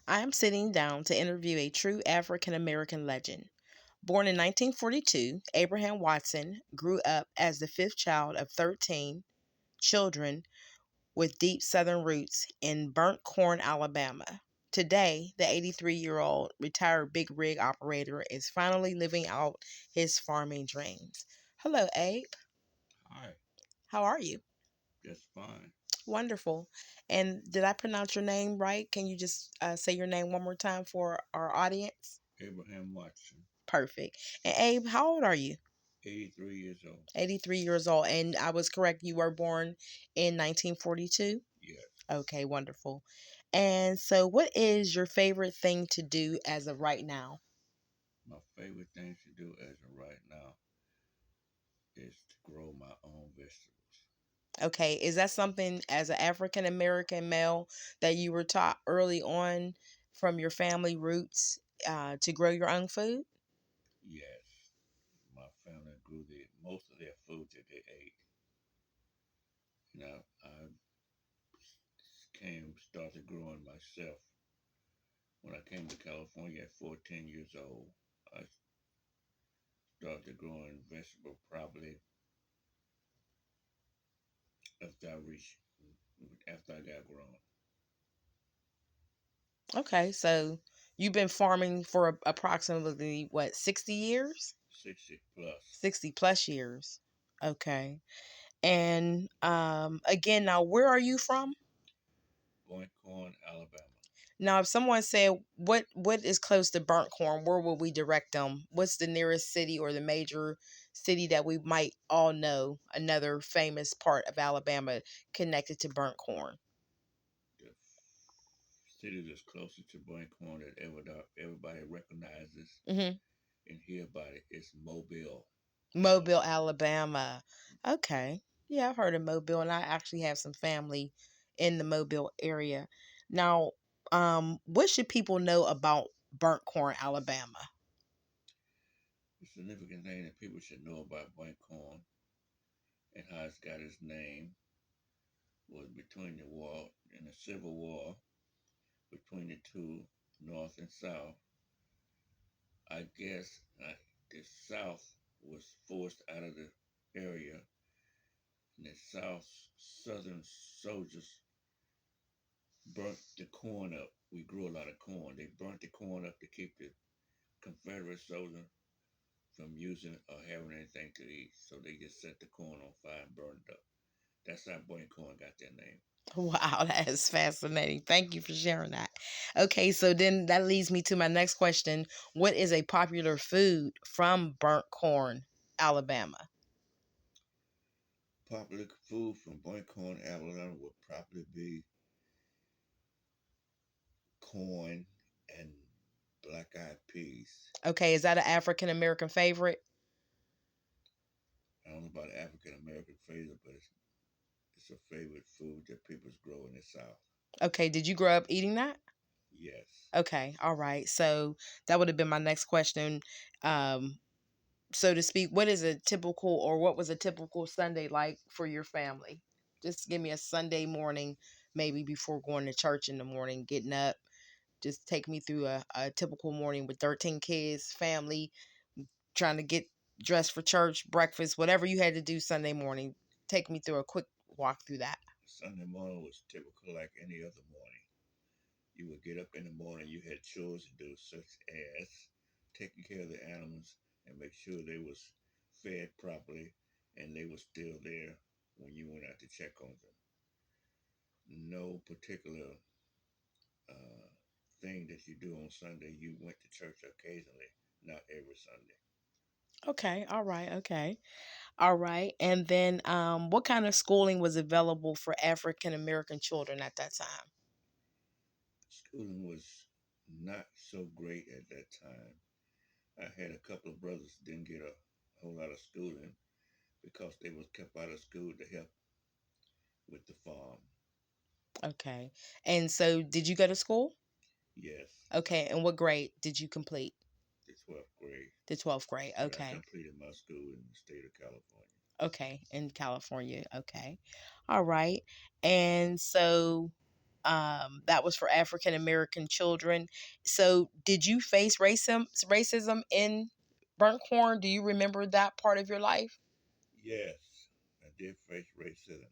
I am sitting down to interview a true African American legend. Born in 1942, Abraham Watson grew up as the fifth child of 13 children with deep Southern roots in Burnt Corn, Alabama. Today, the 83-year-old retired big rig operator is finally living out his farming dreams. Hello, Abe. Hi, How are you? just fine. Wonderful. And did I pronounce your name right? Can you just say your name one more time for our audience? Abraham Watson, Perfect. And Abe, how old are you? 83 years old. 83 years old. And I was correct, you were born in 1942? Yes, Okay, wonderful. And so, what is your favorite thing to do as of right now? my favorite thing to do as of right now is to grow my own vegetables. Okay, is that something as an African American male that you were taught early on from your family roots to grow your own food? Yes, my family grew most of their food that they ate. I started growing myself when I came to California at 14 years old. I started growing vegetable probably after I reached after I got grown. Okay, so you've been farming for approximately what, 60 years? 60 plus. 60 plus years. Okay. And again, now where are you from? Point Corn, Alabama. Now, if someone said what is close to Burnt Corn, where would we direct them? What's the nearest city or the major city that we might all know? Another famous part of Alabama connected to Burnt Corn. The city that's closest to Point Corn that everybody recognizes Hmm. and hear about it is Mobile, Mobile, Alabama. Alabama. Okay, yeah, I've heard of Mobile, and I actually have some family in the Mobile area. Now, what should people know about Burnt Corn, Alabama? The significant thing that people should know about Point Corn and how it's got its name was between the war in the Civil War between the two, North and South. I guess the South was forced out of the area, and the Southern soldiers burnt the corn up. We grew a lot of corn. They burnt the corn up to keep the Confederate soldiers from using or having anything to eat. So they just set the corn on fire and burned it up. That's how Boy Corn got their name. Wow, that is fascinating. Thank you for sharing that. Okay, so then that leads me to my next question. What is a popular food from Burnt Corn, Alabama? Popular food from Boy Corn, Alabama would probably be corn and black eyed peas. Okay, is that an African American favorite? I don't know about African American favorite, but it's a favorite food that people grow in the South. Okay, did you grow up eating that? Yes. Okay, all right. So that would have been my next question. Um, so to speak, what is a typical or what was a typical Sunday like for your family? Just give me a Sunday morning, maybe before going to church in the morning, getting up. Just take me through a typical morning with 13 kids, family, trying to get dressed for church, breakfast, whatever you had to do Sunday morning. Take me through a quick walk through that. Sunday morning was typical like any other morning. You would get up in the morning, you had chores to do, such as taking care of the animals and make sure they was fed properly and they were still there when you went out to check on them. No particular uh, thing that you do on Sunday. You went to church occasionally, not every Sunday. Okay, all right, okay. All right. And then what kind of schooling was available for African American children at that time? Schooling was not so great at that time. I had a couple of brothers didn't get a whole lot of schooling because they was kept out of school to help with the farm. Okay. And so did you go to school? Yes, Okay. And what grade did you complete? the 12th grade, The 12th grade. but I Okay. completed my school in the state of California. Okay. In California. Okay. All right. And so that was for African American children. So, did you face racism in Burnt Corn? Do you remember that part of your life? Yes, I did face racism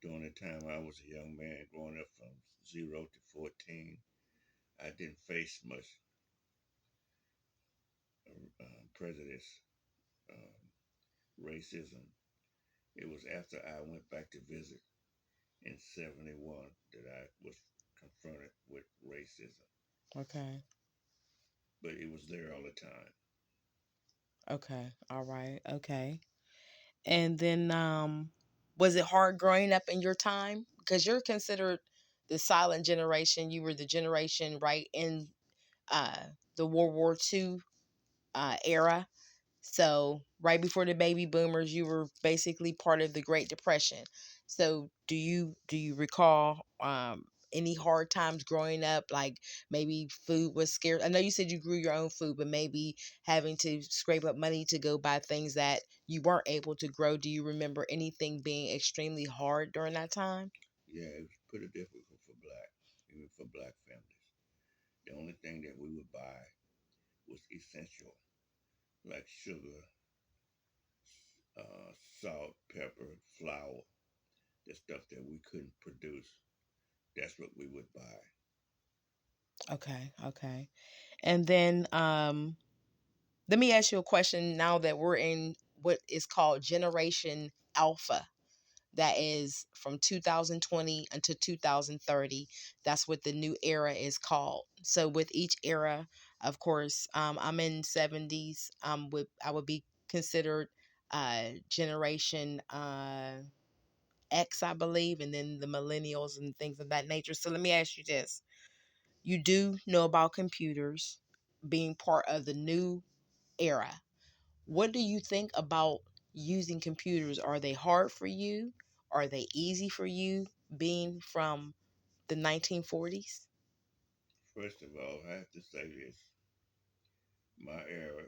during the time I was a young man growing up from 0 to 14. I didn't face much prejudice, racism. It was after I went back to visit in 71 that I was confronted with racism, Okay. but it was there all the time. Okay. All right. Okay. And then, was it hard growing up in your time? Because you're considered the silent generation. You were the generation right in uh, the World War II era. So right before the baby boomers, you were basically part of the Great Depression. So do you recall any hard times growing up? Like maybe food was scarce. I know you said you grew your own food, but maybe having to scrape up money to go buy things that you weren't able to grow. Do you remember anything being extremely hard during that time? Yeah, it was pretty difficult for even for black families. The only thing that we would buy was essential, like sugar, salt, pepper, flour, the stuff that we couldn't produce. That's what we would buy. Okay, okay. And then let me ask you a question now that we're in what is called Generation Alpha. That is from 2020 until 2030. That's what the new era is called. So with each era, of course, I'm in 70s. I would be considered Generation X, I believe, and then the millennials and things of that nature. So let me ask you this: you do know about computers being part of the new era. What do you think about using computers? Are they hard for you? Are they easy for you being from the 1940s? First of all, I have to say this: my era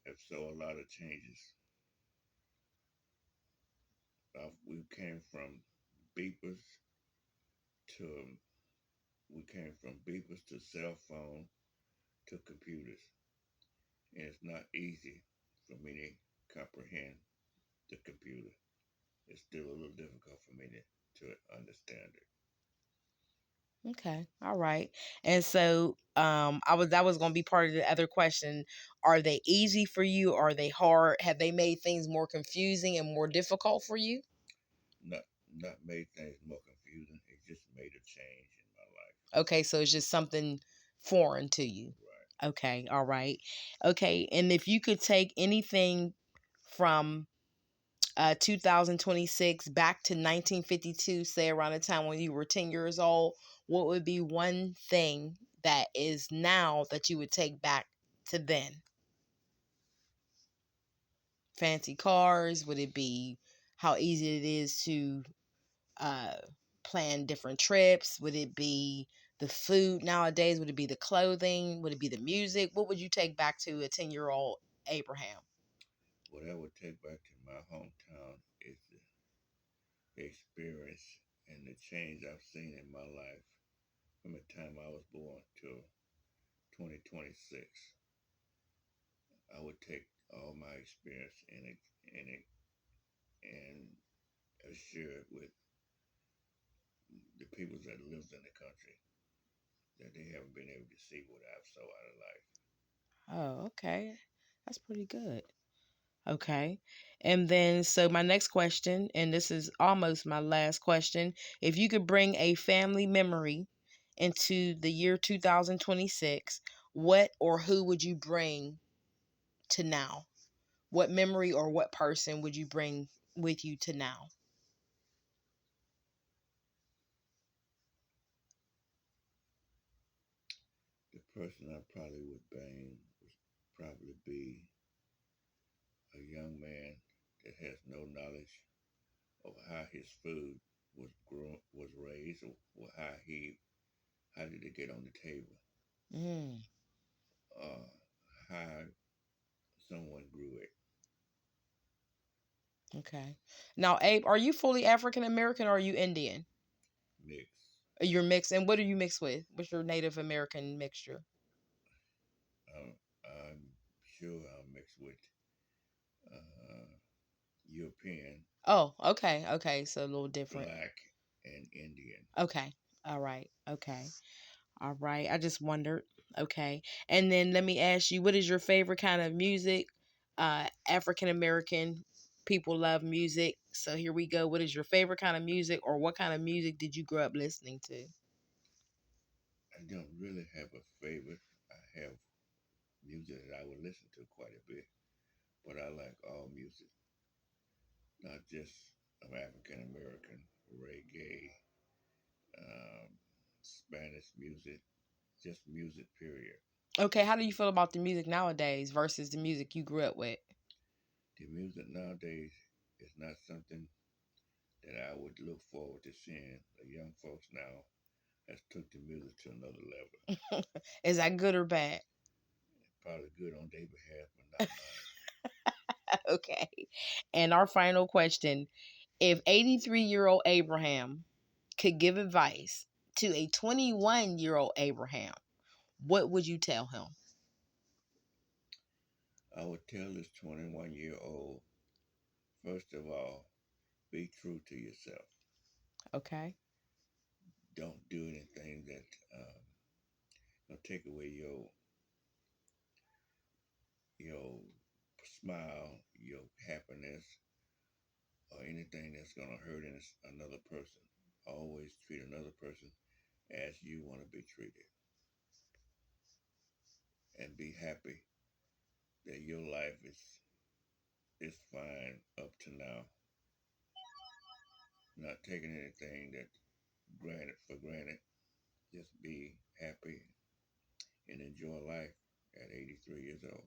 have saw a lot of changes. We came from beepers to cell phone to computers, and it's not easy for me to comprehend the computer. It's still a little difficult for me to understand it. Okay. All right. And so that was going to be part of the other question. Are they easy for you? Are they hard? Have they made things more confusing and more difficult for you? Not made things more confusing. It just made a change in my life. Okay, so it's just something foreign to you. Right. Okay, all right. Okay, and if you could take anything from 2026 back to 1952, say around the time when you were 10 years old, what would be one thing that is now that you would take back to then? Fancy cars? Would it be how easy it is to uh, plan different trips? Would it be the food nowadays? Would it be the clothing? Would it be the music? What would you take back to a 10-year-old Abraham? What I would take back to my hometown is the experience and the change I've seen in my life from the time I was born to 2026. I would take all my experience and share it with the people that lives in the country that they haven't been able to see what I've saw out of life. Oh, okay. That's pretty good. Okay. And then, so my next question, and this is almost my last question. If you could bring a family memory into the year 2026, what or who would you bring to now? What memory or what person would you bring with you to now? The person I probably would bang would probably be a young man that has no knowledge of how his food was raised, or how did it get on the table, Mm, uh, how someone grew it. okay. Now, Abe, are you fully African American or are you Indian? Mix. You're mixed, and what are you mixed with? What's your Native American mixture? I'm sure I'm mixed with uh, European, Oh, okay, okay, so a little different. black, and Indian. Okay, all right, okay, all right. I just wondered. Okay, and then let me ask you, what is your favorite kind of music? African American people love music, so here we go. What is your favorite kind of music, or what kind of music did you grow up listening to? I don't really have a favorite. I have music that I would listen to quite a bit, but I like all music, not just of African American, reggae, um, Spanish music, just music, period. Okay, how do you feel about the music nowadays versus the music you grew up with? The music nowadays is not something that I would look forward to seeing. The young folks now has took the music to another level. Is that good or bad? Probably good on their behalf, but not mine. Okay. And our final question, if 83-year-old Abraham could give advice to a 21-year-old Abraham, what would you tell him? I would tell this 21-year-old, first of all, be true to yourself. Okay. Don't do anything that will take away your smile, your happiness, or anything that's going to hurt another person. Always treat another person as you want to be treated, and be happy that your life is fine up to now. Not taking anything that granted for granted. Just be happy and enjoy life at 83 years old.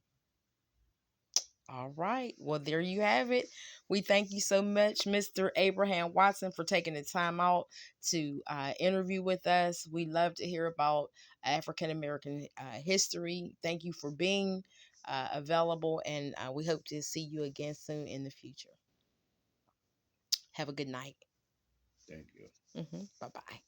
All right. Well, there you have it. We thank you so much, Mr. Abraham Watson, for taking the time out to interview with us. We love to hear about African American history. Thank you for being available, and we hope to see you again soon in the future. Have a good night. Thank you. Bye bye.